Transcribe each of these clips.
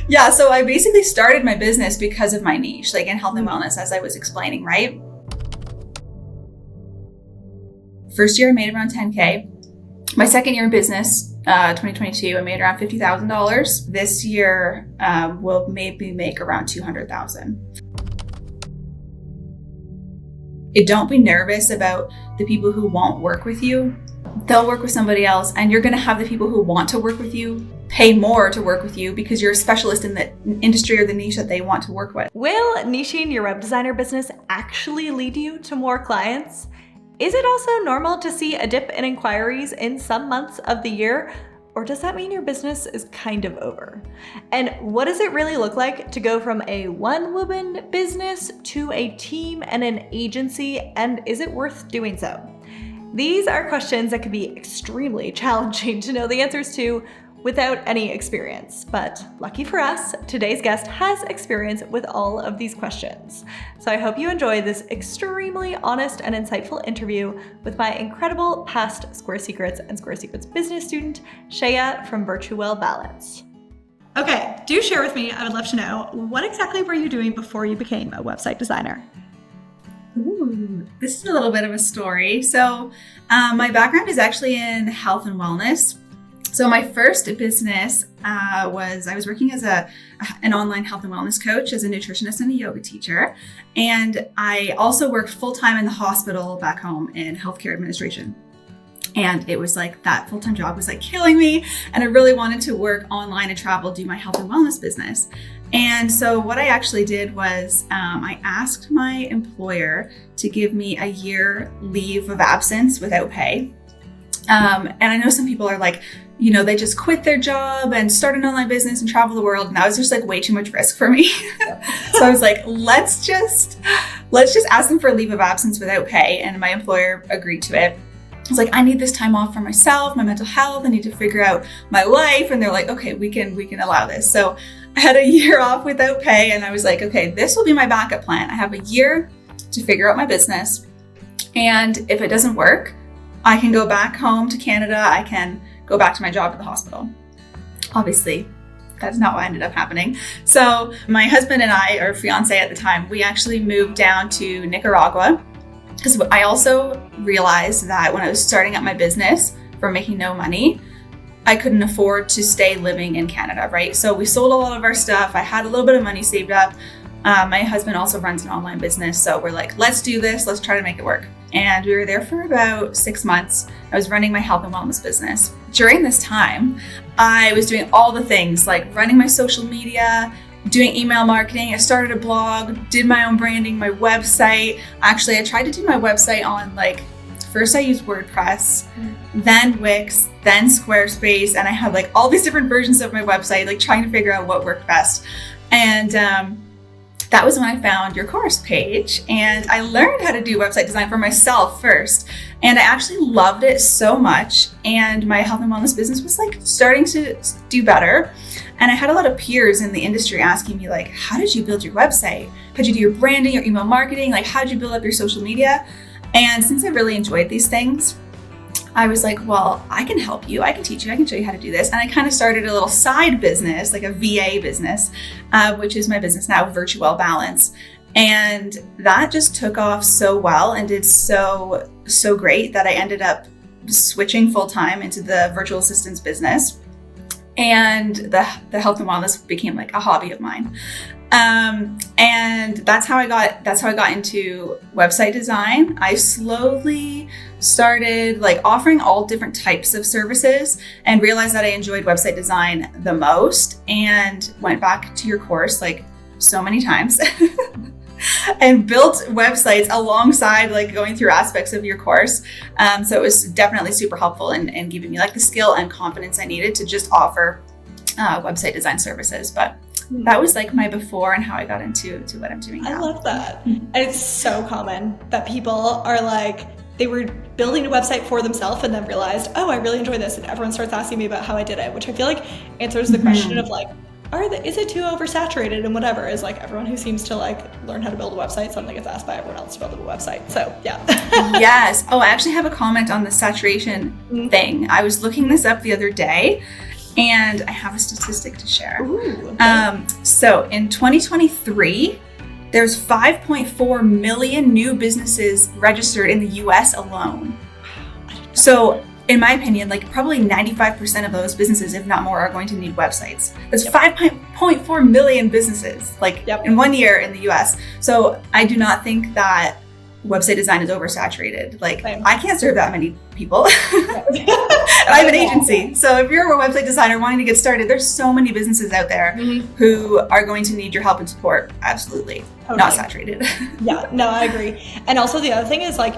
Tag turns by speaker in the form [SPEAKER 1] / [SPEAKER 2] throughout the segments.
[SPEAKER 1] Yeah, so I basically started my business because of my niche, like in health and wellness, as I was explaining, right? First year I made around 10K. My second year in business, 2022, I made around $50,000. This year, we'll maybe make around $200,000. Don't be nervous about the people who won't work with you. They'll work with somebody else, and you're going to have the people who want to work with you pay more to work with you because you're a specialist in the industry or the niche that they want to work with.
[SPEAKER 2] Will niching your web designer business actually lead you to more clients? Is it also normal to see a dip in inquiries in some months of the year? Or does that mean your business is kind of over? And what does it really look like to go from a one-woman business to a team and an agency? And is it worth doing so? These are questions that can be extremely challenging to know the answers to without any experience. But lucky for us, today's guest has experience with all of these questions. So I hope you enjoy this extremely honest and insightful interview with my incredible past Square Secrets and Square Secrets business student, Shayah from Virtual Balance. Okay, do share with me, I would love to know, what exactly were you doing before you became a website designer?
[SPEAKER 1] Ooh, this is a little bit of a story. So my background is actually in health and wellness. So my first business I was working as an online health and wellness coach, as a nutritionist and a yoga teacher. And I also worked full-time in the hospital back home in healthcare administration. And it was like that full-time job was like killing me. And I really wanted to work online and travel, do my health and wellness business. And so what I actually did was I asked my employer to give me a year leave of absence without pay. And I know some people are like, you know, they just quit their job and start an online business and travel the world. And that was just like way too much risk for me. So I was like, let's just ask them for a leave of absence without pay. And my employer agreed to it. I was like, I need this time off for myself, my mental health. I need to figure out my life. And they're like, okay, we can allow this. So I had a year off without pay. And I was like, okay, this will be my backup plan. I have a year to figure out my business. And if it doesn't work, I can go back home to Canada. I can go back to my job at the hospital. Obviously, that's not what ended up happening. So my husband and I, or fiance at the time, we actually moved down to Nicaragua because I also realized that when I was starting up my business for making no money, I couldn't afford to stay living in Canada, right? So we sold a lot of our stuff. I had a little bit of money saved up. My husband also runs an online business. So we're like, let's do this. Let's try to make it work. And we were there for about 6 months. I was running my health and wellness business. During this time, I was doing all the things like running my social media, doing email marketing. I started a blog, did my own branding, my website. Actually, I tried to do my website on first I used WordPress, then Wix, then Squarespace. And I had like all these different versions of my website, like trying to figure out what worked best. And that was when I found your course page, and I learned how to do website design for myself first. And I actually loved it so much. And my health and wellness business was like starting to do better. And I had a lot of peers in the industry asking me like, how did you build your website? How'd you do your branding, your email marketing? Like, how'd you build up your social media? And since I really enjoyed these things, I was like, well, I can help you. I can teach you. I can show you how to do this. And I kind of started a little side business, like a VA business, which is my business now, Virtual Balance. And that just took off so well and did so great that I ended up switching full time into the virtual assistants business. And the health and wellness became like a hobby of mine. And that's how I got into website design. I slowly started like offering all different types of services and realized that I enjoyed website design the most, and went back to your course like so many times and built websites alongside like going through aspects of your course. So it was definitely super helpful in giving me like the skill and confidence I needed to just offer website design services. But that was like my before and how I got into what I'm doing now.
[SPEAKER 2] I love that. And it's so common that people are like, they were building a website for themselves and then realized, oh, I really enjoy this. And everyone starts asking me about how I did it, which I feel like answers the question of like, is it too oversaturated and whatever, is like everyone who seems to like learn how to build a website suddenly gets asked by everyone else to build a website. So yeah.
[SPEAKER 1] Yes. Oh, I actually have a comment on the saturation thing. I was looking this up the other day. And I have a statistic to share.
[SPEAKER 2] Ooh, okay.
[SPEAKER 1] So in 2023, there's 5.4 million new businesses registered in the US alone. So in my opinion, like probably 95% of those businesses, if not more, are going to need websites. That's 5.4 million businesses in 1 year in the US. So I do not think that website design is oversaturated. Like I can't serve that many people. And I have an agency. So if you're a website designer wanting to get started, there's so many businesses out there who are going to need your help and support. Absolutely. Totally. Not saturated.
[SPEAKER 2] Yeah, no, I agree. And also the other thing is like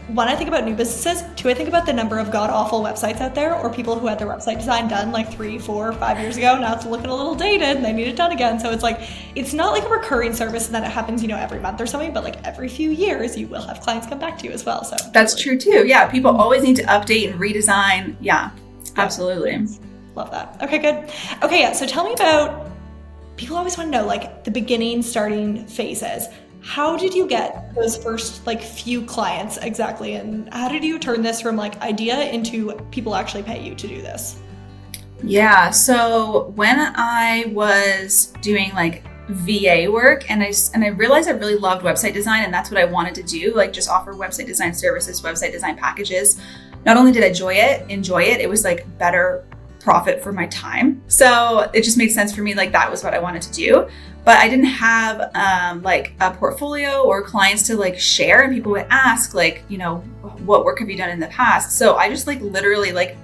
[SPEAKER 2] when I think about new businesses, too, I think about the number of god-awful websites out there or people who had their website design done like 3, 4, 5 years ago. Now it's looking a little dated and they need it done again. So it's like, it's not like a recurring service and that it happens, every month or something, but like every few years you will have clients come back to you as well. So
[SPEAKER 1] that's true too. Yeah, people always need to update and redesign. Yeah, absolutely.
[SPEAKER 2] Love that. Okay, good. Okay, yeah, so tell me about, people always want to know like the beginning, starting phases. How did you get those first like few clients exactly? And how did you turn this from like idea into people actually pay you to do this?
[SPEAKER 1] Yeah, so when I was doing like VA work and I realized I really loved website design and that's what I wanted to do, like just offer website design services, website design packages. Not only did I enjoy it, it was like better profit for my time. So it just made sense for me, like that was what I wanted to do. But I didn't have like a portfolio or clients to like share, and people would ask like, what work have you done in the past? So I just like literally like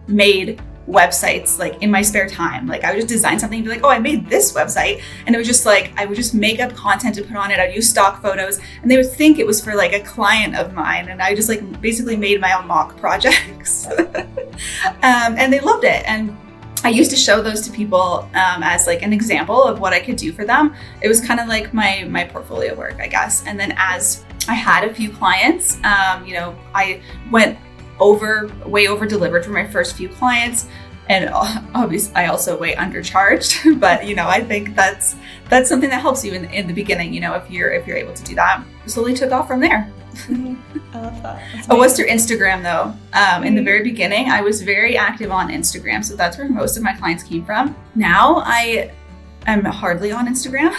[SPEAKER 1] made websites like in my spare time. Like I would just design something and be like, oh, I made this website. And it was just like, I would just make up content to put on it. I'd use stock photos and they would think it was for like a client of mine. And I just like basically made my own mock projects and they loved it. And I used to show those to people as like an example of what I could do for them. It was kind of like my portfolio work, I guess. And then as I had a few clients, I went way over delivered for my first few clients. And obviously I also way undercharged, but I think that's something that helps you in the beginning, if you're able to do that. It slowly took off from there.
[SPEAKER 2] I love that.
[SPEAKER 1] It was through Instagram though. In the very beginning, I was very active on Instagram. So that's where most of my clients came from. Now I am hardly on Instagram,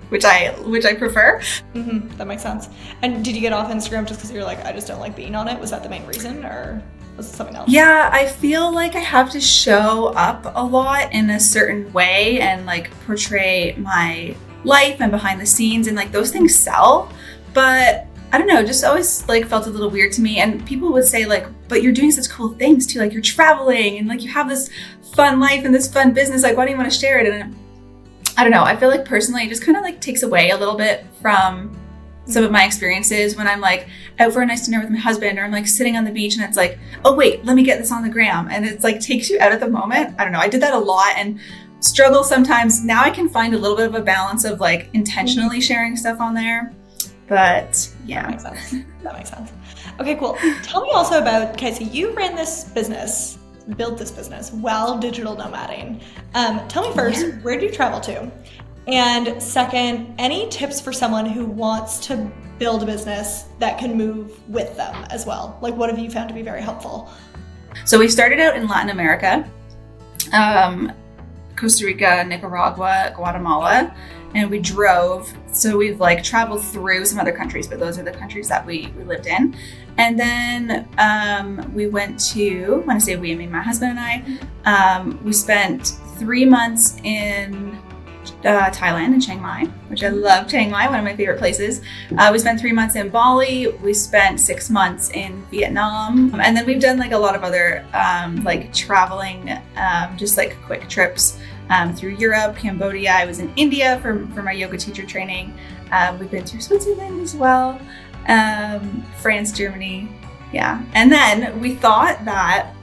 [SPEAKER 1] which I prefer.
[SPEAKER 2] That makes sense. And did you get off Instagram just because you're like, I just don't like being on it? Was that the main reason or was it something else?
[SPEAKER 1] Yeah, I feel like I have to show up a lot in a certain way and like portray my life and behind the scenes, and like those things sell. But I don't know, just always like felt a little weird to me. And people would say like, but you're doing such cool things too. Like you're traveling and like you have this fun life and this fun business. Like, why do you want to share it? And I don't know. I feel like personally, it just kind of like takes away a little bit from some of my experiences when I'm like out for a nice dinner with my husband, or I'm like sitting on the beach and it's like, oh wait, let me get this on the gram. And it's like takes you out of the moment. I don't know. I did that a lot and struggle sometimes. Now I can find a little bit of a balance of like intentionally sharing stuff on there. But yeah.
[SPEAKER 2] That makes sense. Okay, cool. Tell me also about, okay, so you ran this business, built this business while digital nomading. Tell me first, where did you travel to? And second, any tips for someone who wants to build a business that can move with them as well? Like what have you found to be very helpful?
[SPEAKER 1] So we started out in Latin America, Costa Rica, Nicaragua, Guatemala, and we drove. So we've like traveled through some other countries, but those are the countries that we lived in. And then we went to, when I say we, I mean my husband and I, we spent 3 months in Thailand in Chiang Mai, which I love Chiang Mai, one of my favorite places. We spent 3 months in Bali. We spent 6 months in Vietnam. And then we've done like a lot of other like traveling, just like quick trips through Europe, Cambodia. I was in India for my yoga teacher training. We've been through Switzerland as well, France, Germany. Yeah. And then we thought that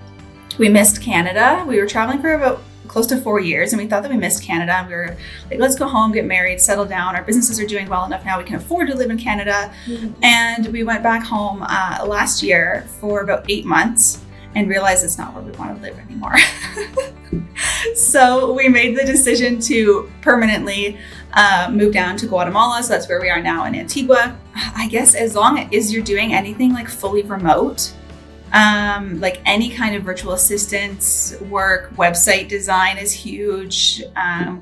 [SPEAKER 1] we missed Canada. We were traveling for about close to 4 years and we thought that we missed Canada. And we were like, let's go home, get married, settle down. Our businesses are doing well enough now we can afford to live in Canada. And we went back home last year for about 8 months and realized it's not where we want to live anymore. So we made the decision to permanently move down to Guatemala. So that's where we are now in Antigua. I guess as long as you're doing anything like fully remote, Like any kind of virtual assistance work, website design is huge,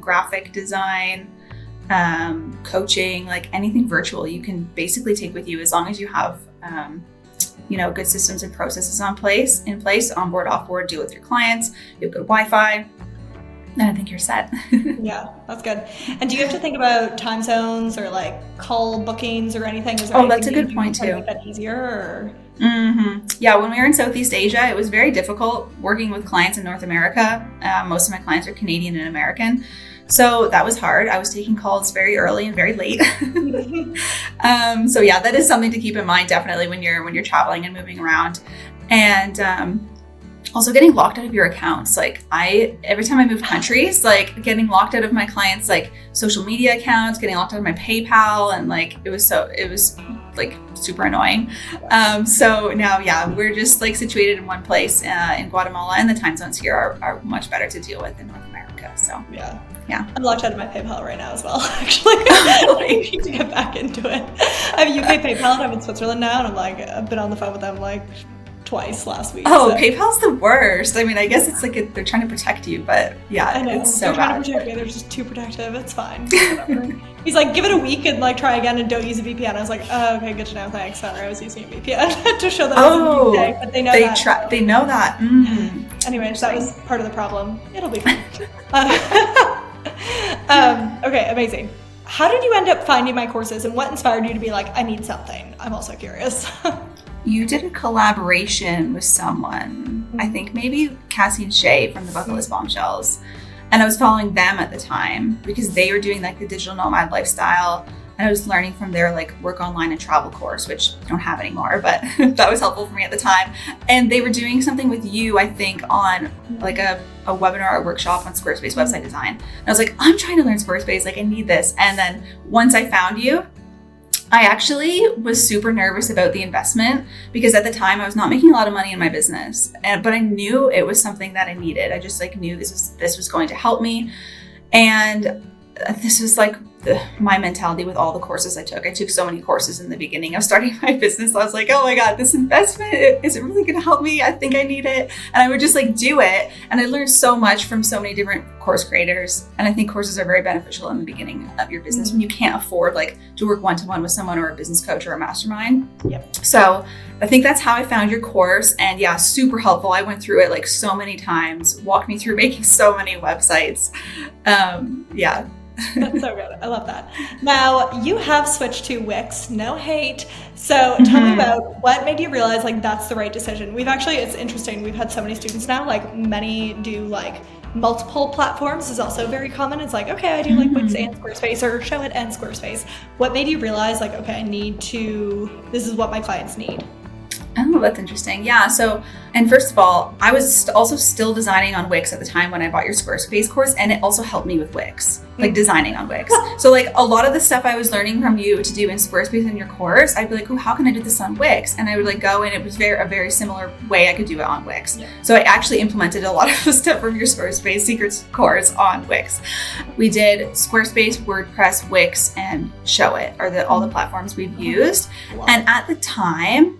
[SPEAKER 1] graphic design, coaching, like anything virtual you can basically take with you as long as you have good systems and processes in place, onboard, offboard, deal with your clients, you have good Wi-Fi, then I think you're set.
[SPEAKER 2] Yeah, that's good. And do you have to think about time zones or like call bookings or anything?
[SPEAKER 1] That's a good point too.
[SPEAKER 2] Make that easier? Or?
[SPEAKER 1] Mm-hmm. Yeah, when we were in Southeast Asia, it was very difficult working with clients in North America. Most of my clients are Canadian and American. So that was hard. I was taking calls very early and very late. So yeah, that is something to keep in mind definitely when you're traveling and moving around. And also getting locked out of your accounts. Like every time I moved countries, like getting locked out of my clients' like social media accounts, getting locked out of my PayPal, and like it was like super annoying. So now, yeah, we're just like situated in one place in Guatemala, and the time zones here are much better to deal with in North America. So
[SPEAKER 2] yeah.
[SPEAKER 1] I'm
[SPEAKER 2] locked out of my PayPal right now as well, actually. I need to get back into it. I have UK PayPal and I'm in Switzerland now, and I've been on the phone with them like twice last week.
[SPEAKER 1] Oh, so. PayPal's the worst. I mean, I guess it's like they're trying to protect you, but yeah, it's so
[SPEAKER 2] they're trying
[SPEAKER 1] bad.
[SPEAKER 2] to protect me. They're just too protective. It's fine. He's like, give it a week and like try again and don't use a VPN. I was like, oh, okay, good to know. Thanks. Sorry, I was using a VPN to show that I was in the UK, but they know that.
[SPEAKER 1] They know that. Mm.
[SPEAKER 2] Anyways, that was part of the problem. It'll be fine. Okay, amazing. How did you end up finding my courses, and what inspired you to be like, I need something? I'm also curious.
[SPEAKER 1] You did a collaboration with someone, I think maybe Cassie and Shayah from the Bucket List Bombshells. And I was following them at the time because they were doing like the digital nomad lifestyle. And I was learning from their like work online and travel course, which I don't have anymore, but that was helpful for me at the time. And they were doing something with you, I think, on like a webinar or workshop on Squarespace website design. And I was like, I'm trying to learn Squarespace, like I need this. And then once I found you, I actually was super nervous about the investment because at the time I was not making a lot of money in my business, but I knew it was something that I needed. I just like knew this was going to help me. And this was like my mentality with all the courses I took. I took so many courses in the beginning of starting my business. I was like, oh my God, this investment, is it really going to help me? I think I need it. And I would just like do it. And I learned so much from so many different course creators. And I think courses are very beneficial in the beginning of your business when you can't afford like to work one-to-one with someone or a business coach or a mastermind.
[SPEAKER 2] Yep.
[SPEAKER 1] So I think that's how I found your course. And yeah, super helpful. I went through it like so many times, walked me through making so many websites. Yeah.
[SPEAKER 2] That's so good. I love that. Now, you have switched to Wix, no hate. So tell me about what made you realize like that's the right decision. It's interesting. We've had so many students now, like many do like multiple platforms is also very common. It's like, okay, I do like Wix and Squarespace or Showit and Squarespace. What made you realize like, okay, this is what my clients need?
[SPEAKER 1] Oh, that's interesting. Yeah. So, and first of all, I was also still designing on Wix at the time when I bought your Squarespace course, and it also helped me with Wix, like designing on Wix. So like a lot of the stuff I was learning from you to do in Squarespace in your course, I'd be like, oh, how can I do this on Wix? And I would like go, and it was a very similar way I could do it on Wix. Yeah. So I actually implemented a lot of the stuff from your Squarespace Secrets course on Wix. We did Squarespace, WordPress, Wix, and Showit are all the platforms we've used. Wow. And at the time,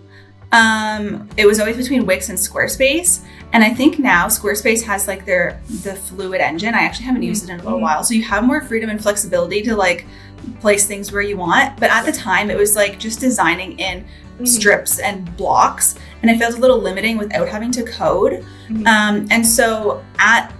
[SPEAKER 1] it was always between Wix and Squarespace. And I think now Squarespace has like the fluid engine. I actually haven't used it in a little while. So you have more freedom and flexibility to like place things where you want. But at the time it was like just designing in strips and blocks. And it felt a little limiting without having to code. And so that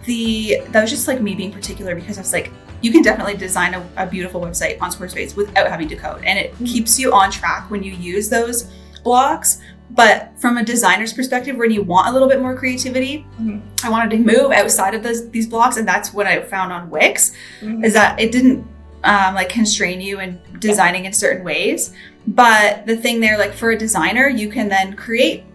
[SPEAKER 1] was just like me being particular because I was like, you can definitely design a beautiful website on Squarespace without having to code. And it keeps you on track when you use those blocks. But from a designer's perspective, when you want a little bit more creativity, I wanted to move outside of these blocks. And that's what I found on Wix, is that it didn't like constrain you in designing in certain ways. But the thing there, like for a designer, you can then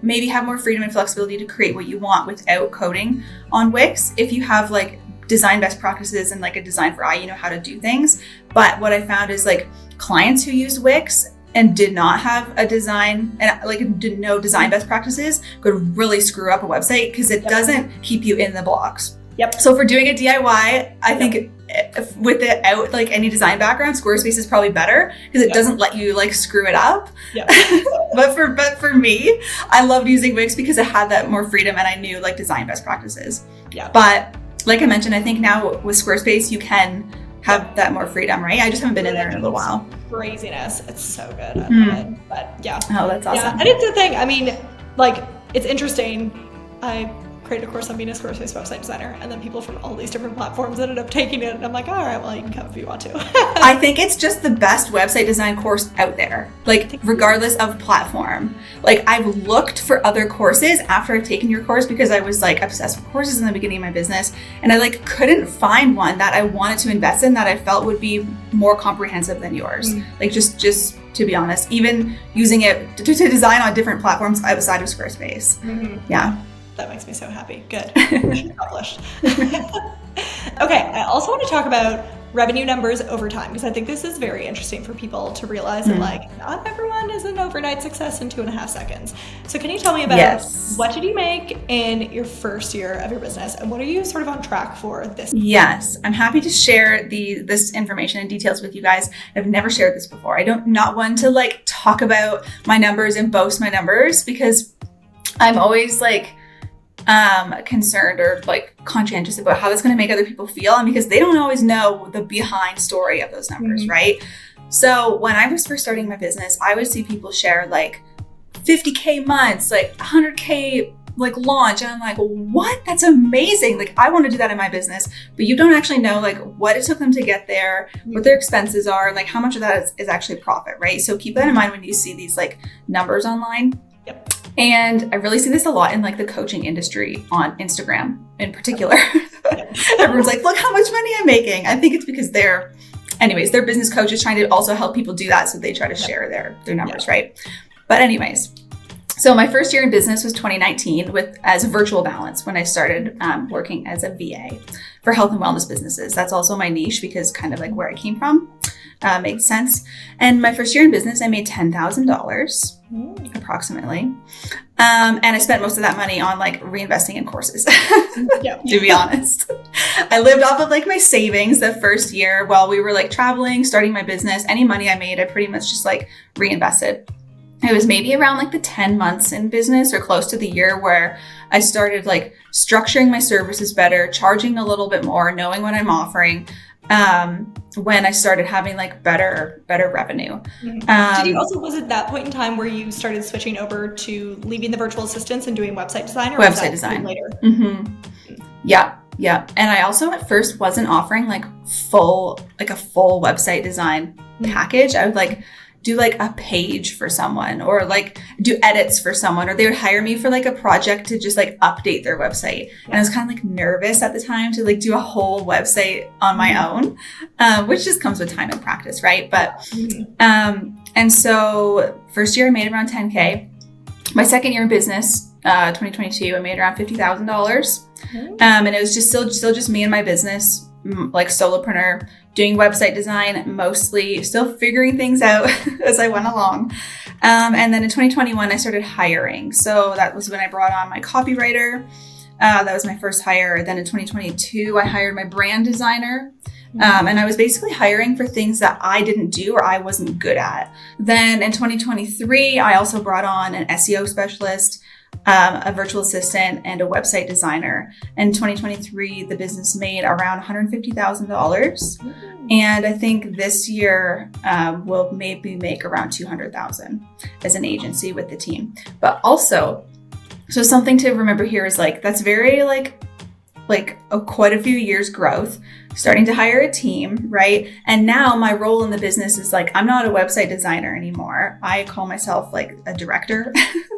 [SPEAKER 1] maybe have more freedom and flexibility to create what you want without coding on Wix. If you have like design best practices and like a design for eye, you know how to do things. But what I found is like clients who used Wix and did not have a design and like didn't know design best practices could really screw up a website because it doesn't keep you in the blocks.
[SPEAKER 2] Yep.
[SPEAKER 1] So for doing a DIY, I think without like any design background, Squarespace is probably better because it doesn't let you like screw it up.
[SPEAKER 2] Yeah.
[SPEAKER 1] but for me, I loved using Wix because it had that more freedom and I knew like design best practices.
[SPEAKER 2] Yeah.
[SPEAKER 1] But like I mentioned, I think now with Squarespace, you can have that more freedom, right? I just haven't been in there in a little while.
[SPEAKER 2] Craziness. It's so good. I love it. But yeah.
[SPEAKER 1] Oh, that's awesome.
[SPEAKER 2] Yeah. And it's the thing. I mean, like, it's interesting. I created a course on being a Squarespace website designer, and then people from all these different platforms ended up taking it, and I'm like, all right, well, you can come if you want to.
[SPEAKER 1] I think it's just the best website design course out there, like regardless of platform. Like I've looked for other courses after I've taken your course because I was like obsessed with courses in the beginning of my business, and I like couldn't find one that I wanted to invest in that I felt would be more comprehensive than yours. Like just to be honest, even using it to design on different platforms outside of Squarespace. Yeah.
[SPEAKER 2] That makes me so happy. Good. Mission accomplished. Okay, I also want to talk about revenue numbers over time because I think this is very interesting for people to realize that like not everyone is an overnight success in 2.5 seconds. So can you tell me about what did you make in your first year of your business and what are you sort of on track for this year?
[SPEAKER 1] Yes, I'm happy to share this information and details with you guys. I've never shared this before. I don't not one to like talk about my numbers and boast my numbers because I'm always like concerned or like conscientious about how that's going to make other people feel, and because they don't always know the behind story of those numbers, right? So when I was first starting my business, I would see people share like 50K months, like 100K like launch, and I'm like, what? That's amazing. Like I want to do that in my business, but you don't actually know like what it took them to get there, what their expenses are, and like how much of that is actually profit, right? So keep that in mind when you see these like numbers online. And I really see this a lot in like the coaching industry on Instagram in particular. Everyone's like, look how much money I'm making. I think it's because they're business coaches trying to also help people do that. So they try to share their numbers, right? But anyways, so my first year in business was 2019 as a virtual balance when I started working as a VA for health and wellness businesses. That's also my niche because kind of like where I came from makes sense. And my first year in business, I made $10,000 approximately. And I spent most of that money on like reinvesting in courses, to be honest. I lived off of like my savings the first year while we were like traveling, starting my business. Any money I made, I pretty much just like reinvested. It was maybe around like the 10 months in business or close to the year where I started like structuring my services better, charging a little bit more, knowing what I'm offering. When I started having like better revenue.
[SPEAKER 2] Was it that point in time where you started switching over to leaving the virtual assistants and doing website design? Or
[SPEAKER 1] website design later? Yeah. And I also at first wasn't offering like a full website design package. I would like do like a page for someone or like do edits for someone, or they would hire me for like a project to just like update their website. And I was kind of like nervous at the time to like do a whole website on my own, which just comes with time and practice, right? But, and so first year I made around 10K. My second year in business, 2022, I made around $50,000. And it was just still just me and my business, like solopreneur, doing website design, mostly still figuring things out as I went along. And then in 2021, I started hiring. So that was when I brought on my copywriter. That was my first hire. Then in 2022, I hired my brand designer. And I was basically hiring for things that I didn't do or I wasn't good at. Then in 2023, I also brought on an SEO specialist, a virtual assistant, and a website designer. In 2023, the business made around $150,000. And I think this year we'll maybe make around $200,000 as an agency with the team. But also, so something to remember here is like, that's very quite a few years growth, starting to hire a team, right? And now my role in the business is like, I'm not a website designer anymore. I call myself like a director.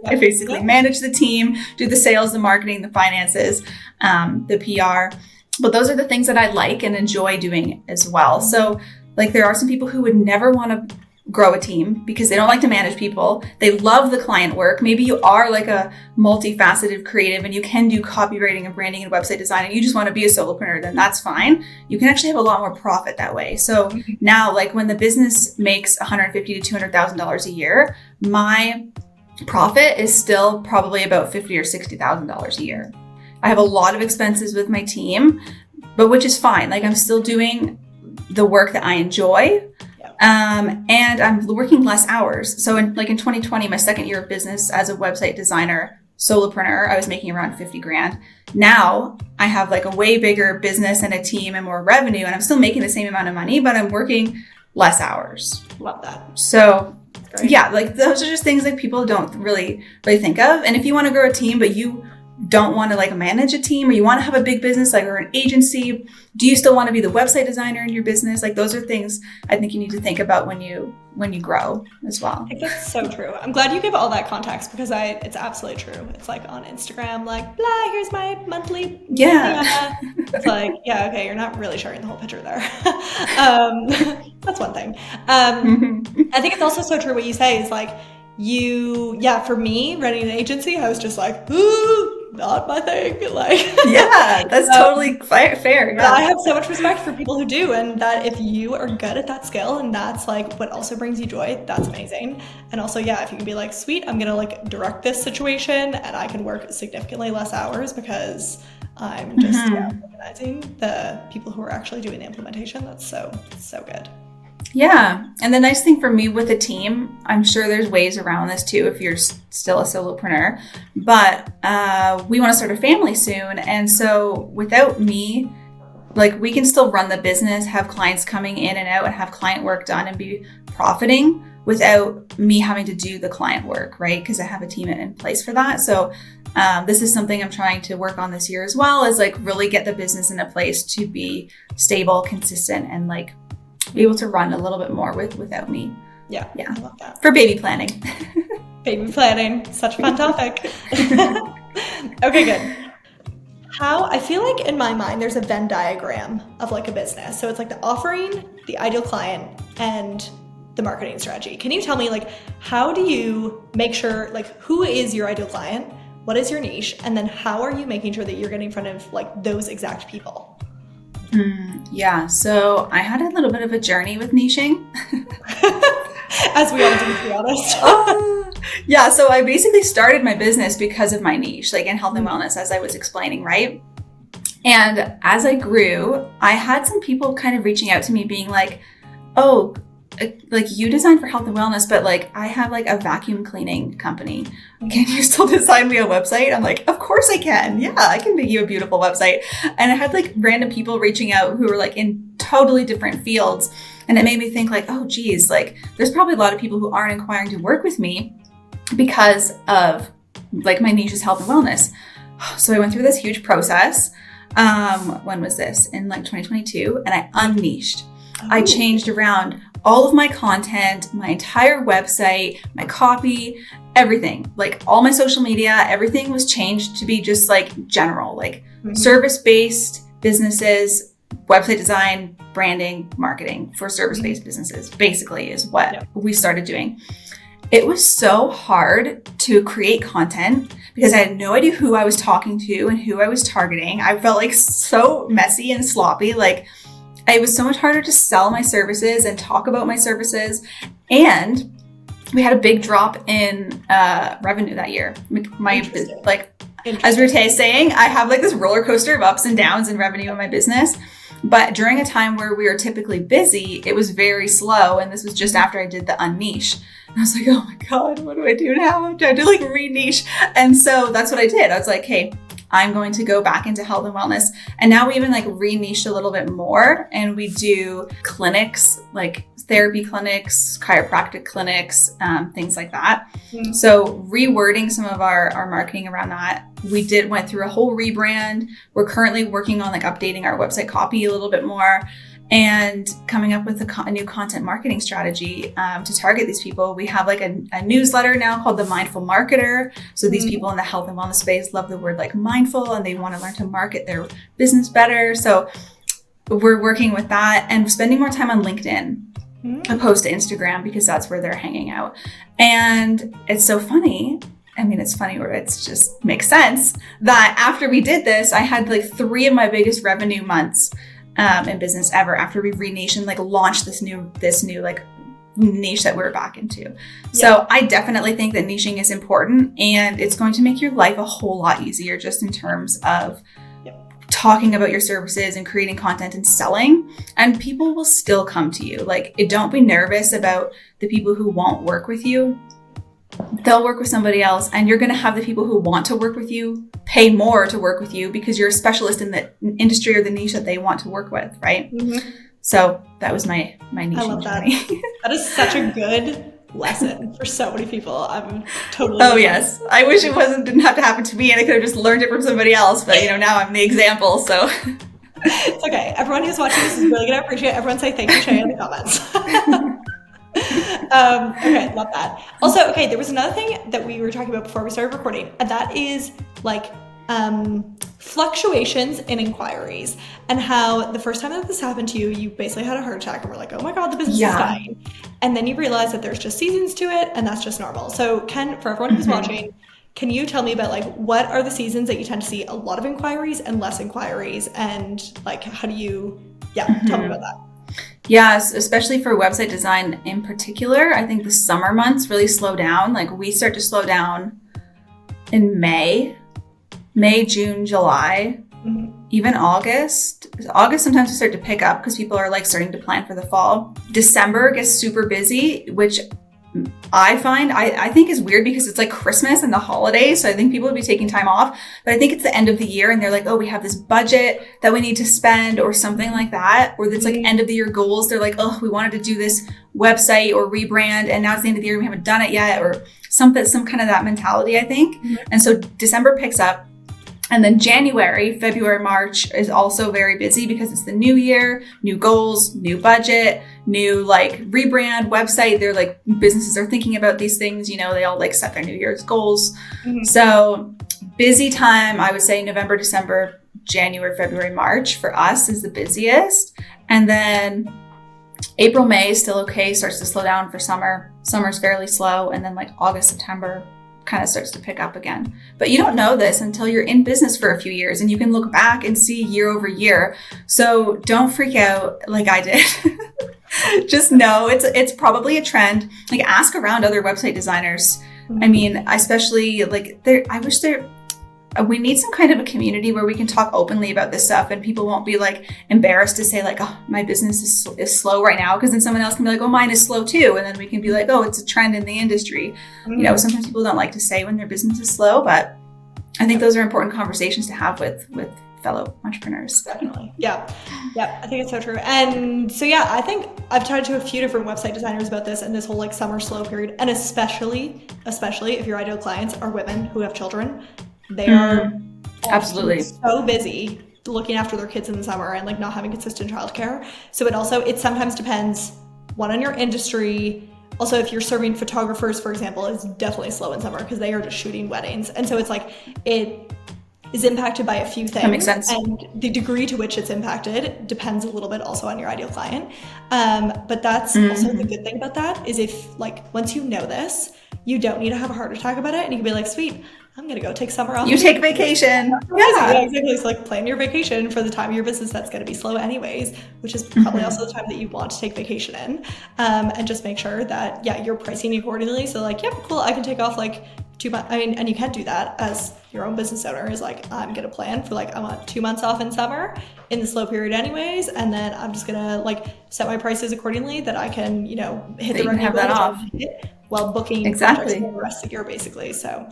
[SPEAKER 1] I basically manage the team, do the sales, the marketing, the finances, the PR. But those are the things that I like and enjoy doing as well. So like there are some people who would never want to grow a team because they don't like to manage people. They love the client work. Maybe you are like a multifaceted creative and you can do copywriting and branding and website design and you just want to be a solopreneur, then that's fine. You can actually have a lot more profit that way. So now like when the business makes $150,000 to $200,000 a year, my profit is still probably about $50,000 or $60,000 a year. I have a lot of expenses with my team, but which is fine. Like I'm still doing the work that I enjoy. And I'm working less hours. So in 2020, my second year of business as a website designer, solopreneur, I was making around 50 grand. Now I have like a way bigger business and a team and more revenue, and I'm still making the same amount of money, but I'm working less hours.
[SPEAKER 2] Love that.
[SPEAKER 1] So yeah, like those are just things that people don't really think of. And if you want to grow a team, but you don't want to like manage a team, or you want to have a big business like or an agency, do you still want to be the website designer in your business? Like those are things I think you need to think about when you grow as well.
[SPEAKER 2] I think that's so true. I'm glad you give all that context because it's absolutely true. It's like on Instagram, like blah, here's my monthly.
[SPEAKER 1] Yeah.
[SPEAKER 2] It's like, yeah, okay, you're not really sharing the whole picture there. That's one thing. I think it's also so true what you say is like for me running an agency, I was just like, ooh, not my thing. Like,
[SPEAKER 1] yeah, that's totally fair. Yeah.
[SPEAKER 2] I have so much respect for people who do, and that if you are good at that skill and that's like what also brings you joy, that's amazing. And also, yeah, if you can be like, sweet, I'm gonna like direct this situation and I can work significantly less hours because I'm just organizing the people who are actually doing the implementation. That's so good.
[SPEAKER 1] Yeah. And the nice thing for me with a team, I'm sure there's ways around this too if you're still a solopreneur, but we want to start a family soon. And so without me, like we can still run the business, have clients coming in and out and have client work done and be profiting without me having to do the client work, right? Because I have a team in place for that. So this is something I'm trying to work on this year as well, is like really get the business in a place to be stable, consistent, and like be able to run a little bit more without me.
[SPEAKER 2] Yeah. I love that.
[SPEAKER 1] For baby planning.
[SPEAKER 2] Baby planning, such a fun topic. Okay, good. I feel like in my mind, there's a Venn diagram of like a business. So it's like the offering, the ideal client, and the marketing strategy. Can you tell me like, how do you make sure, like who is your ideal client? What is your niche? And then how are you making sure that you're getting in front of like those exact people?
[SPEAKER 1] Yeah, so I had a little bit of a journey with niching.
[SPEAKER 2] As we all do, to be honest.
[SPEAKER 1] Yeah, so I basically started my business because of my niche, like in health and wellness, as I was explaining, right? And as I grew, I had some people kind of reaching out to me being like, oh, like you design for health and wellness, but like I have like a vacuum cleaning company. Can you still design me a website? I'm like, of course I can. Yeah, I can make you a beautiful website. And I had like random people reaching out who were like in totally different fields. And it made me think like, oh geez, like there's probably a lot of people who aren't inquiring to work with me because of like my niche is health and wellness. So I went through this huge process. When was this? In like 2022. And I unniched. I changed around all of my content, my entire website, my copy, everything, like all my social media, everything was changed to be just like general, like service-based businesses, website design, branding, marketing for service-based businesses, basically is what we started doing. It was so hard to create content because I had no idea who I was talking to and who I was targeting. I felt like so messy and sloppy. Like it was so much harder to sell my services and talk about my services. And we had a big drop in revenue that year. As Rute is saying, I have like this roller coaster of ups and downs in revenue in my business. But during a time where we were typically busy, it was very slow. And this was just after I did the unniche. And I was like, oh my God, what do I do now? I have to like re-niche. And so that's what I did. I was like, hey, I'm going to go back into health and wellness. And now we even like re-niched a little bit more. And we do clinics, like therapy clinics, chiropractic clinics, things like that. So rewording some of our marketing around that. We went through a whole rebrand. We're currently working on like updating our website copy a little bit more and coming up with a new content marketing strategy to target these people. We have like a newsletter now called The Mindful Marketer. So these people in the health and wellness space love the word like mindful and they want to learn to market their business better. So we're working with that and spending more time on LinkedIn opposed to Instagram because that's where they're hanging out. And it's so funny. I mean, it's funny where it's just makes sense that after we did this, I had like 3 of my biggest revenue months in business ever after we re-niche and like launched this new like niche that we're back into. So I definitely think that niching is important, and it's going to make your life a whole lot easier just in terms of talking about your services and creating content and selling, and people will still come to you. Like, don't be nervous about the people who won't work with you. They'll work with somebody else, and you're going to have the people who want to work with you pay more to work with you because you're a specialist in the industry or the niche that they want to work with, right? So that was my niche. I love
[SPEAKER 2] that. That is such a good lesson for so many people. I'm totally.
[SPEAKER 1] Oh yes, I wish it didn't have to happen to me, and I could have just learned it from somebody else. But now I'm the example, so
[SPEAKER 2] it's okay. Everyone who's watching this is really gonna appreciate it. Everyone say thank you, Shayah, in the comments. Okay, love that. Also, okay, there was another thing that we were talking about before we started recording, and that is like fluctuations in inquiries, and how the first time that this happened to you, you basically had a heart attack and were like, oh my God, the business is dying. And then you realize that there's just seasons to it, and that's just normal. So for everyone who's watching, can you tell me about like, what are the seasons that you tend to see a lot of inquiries and less inquiries, and like, how do you, tell me about that.
[SPEAKER 1] Yes, especially for website design in particular, I think the summer months really slow down. Like, we start to slow down in May, June, July, even August. August sometimes we start to pick up because people are like starting to plan for the fall. December gets super busy, which I find, I think is weird because it's like Christmas and the holidays. So I think people would be taking time off, but I think it's the end of the year and they're like, oh, we have this budget that we need to spend or something like that. Or it's like end of the year goals. They're like, oh, we wanted to do this website or rebrand, and now it's the end of the year, we haven't done it yet, or some kind of that mentality, I think. And so December picks up. And then January, February, March is also very busy because it's the new year, new goals, new budget, new like rebrand website. They're like, businesses are thinking about these things, they all like set their New Year's goals. So busy time, I would say November, December, January, February, March for us is the busiest. And then April, May is still okay, starts to slow down for summer. Summer's fairly slow. And then like August, September kind of starts to pick up again. But you don't know this until you're in business for a few years and you can look back and see year over year. So don't freak out like I did. Just know it's probably a trend. Like, ask around other website designers. I mean, especially like we need some kind of a community where we can talk openly about this stuff, and people won't be like embarrassed to say like, oh, my business is slow right now, because then someone else can be like, oh, mine is slow too, and then we can be like, oh, it's a trend in the industry. Sometimes people don't like to say when their business is slow, but I think those are important conversations to have with fellow entrepreneurs.
[SPEAKER 2] Definitely. Yeah, I think it's so true. And so I think I've talked to a few different website designers about this and this whole like summer slow period, and especially if your ideal clients are women who have children. They are
[SPEAKER 1] absolutely
[SPEAKER 2] so busy looking after their kids in the summer and like not having consistent childcare. So it sometimes depends, one, on your industry. Also, if you're serving photographers, for example, it's definitely slow in summer because they are just shooting weddings. And so it's like, it is impacted by a few things.
[SPEAKER 1] That makes sense.
[SPEAKER 2] And the degree to which it's impacted depends a little bit also on your ideal client. But that's also the good thing about that is if like, once you know this, you don't need to have a heart attack about it, and you can be like, sweet, I'm going to go take summer off.
[SPEAKER 1] You take vacation.
[SPEAKER 2] Yeah, exactly. So like, plan your vacation for the time of your business that's going to be slow anyways, which is probably also the time that you want to take vacation in. And just make sure that, you're pricing accordingly. So like, cool, I can take off like 2 months. I mean, and you can do that as your own business owner, is like, I'm going to plan for like, I want 2 months off in summer in the slow period anyways. And then I'm just going to like set my prices accordingly that I can, hit the revenue
[SPEAKER 1] have that off
[SPEAKER 2] while booking
[SPEAKER 1] exactly
[SPEAKER 2] for the rest of the year basically. So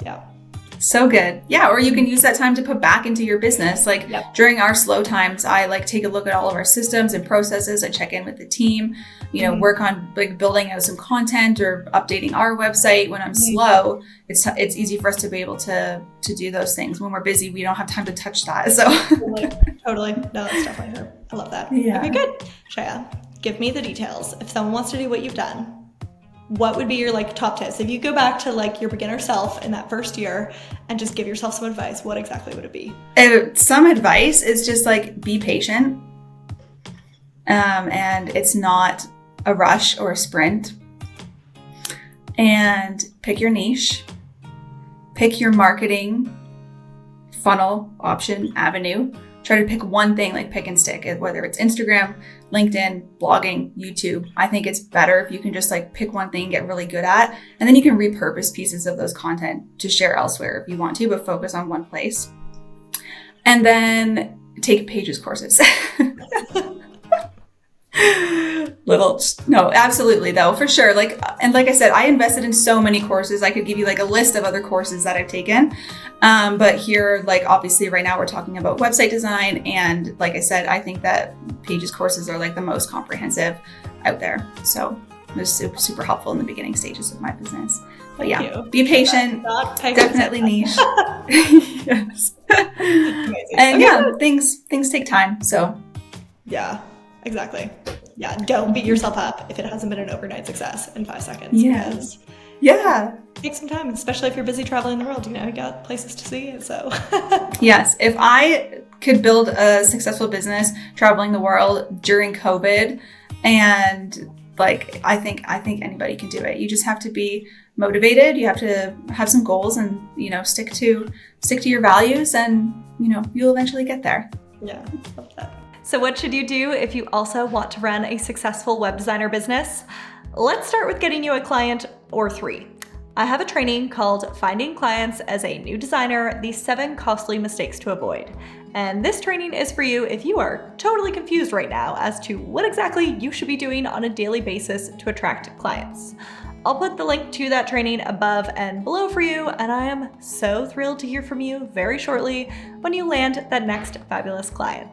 [SPEAKER 1] So good. Yeah. Or you can use that time to put back into your business. Like during our slow times, I like take a look at all of our systems and processes. I check in with the team, work on like building out some content or updating our website. When I'm slow, it's easy for us to be able to do those things. When we're busy, we don't have time to touch that. So
[SPEAKER 2] totally. No, that's definitely true. I love that.
[SPEAKER 1] Yeah.
[SPEAKER 2] Okay, good. Shayah, give me the details. If someone wants to do what you've done, what would be your like top tips? If you go back to like your beginner self in that first year and just give yourself some advice, what exactly would it be?
[SPEAKER 1] Some advice is just like, be patient. And it's not a rush or a sprint. And pick your niche, pick your marketing funnel, option, avenue. try to pick one thing, like pick and stick, whether it's Instagram, LinkedIn, blogging, YouTube. I think it's better if you can just like pick one thing and get really good at, and then you can repurpose pieces of those content to share elsewhere if you want to, but focus on one place. And then take Paige's courses. No, absolutely though, for sure. Like I said, I invested in so many courses. I could give you like a list of other courses that I've taken. But here, like obviously right now we're talking about website design. And like I said, I think that Paige's courses are like the most comprehensive out there. So it was super, super helpful in the beginning stages of my business. But yeah, be patient, definitely niche. Yes. And yeah, things take time. So
[SPEAKER 2] yeah, exactly. Yeah, don't beat yourself up if it hasn't been an overnight success in 5 seconds.
[SPEAKER 1] Yes. Yeah.
[SPEAKER 2] Take some time, especially if you're busy traveling the world. You got places to see. So
[SPEAKER 1] yes, if I could build a successful business traveling the world during COVID, and like I think anybody can do it. You just have to be motivated. You have to have some goals, and stick to your values, and you'll eventually get there.
[SPEAKER 2] Yeah, love that. So what should you do if you also want to run a successful web designer business? Let's start with getting you a client or 3. I have a training called Finding Clients as a New Designer, the 7 Costly Mistakes to Avoid. And this training is for you if you are totally confused right now as to what exactly you should be doing on a daily basis to attract clients. I'll put the link to that training above and below for you, and I am so thrilled to hear from you very shortly when you land that next fabulous client.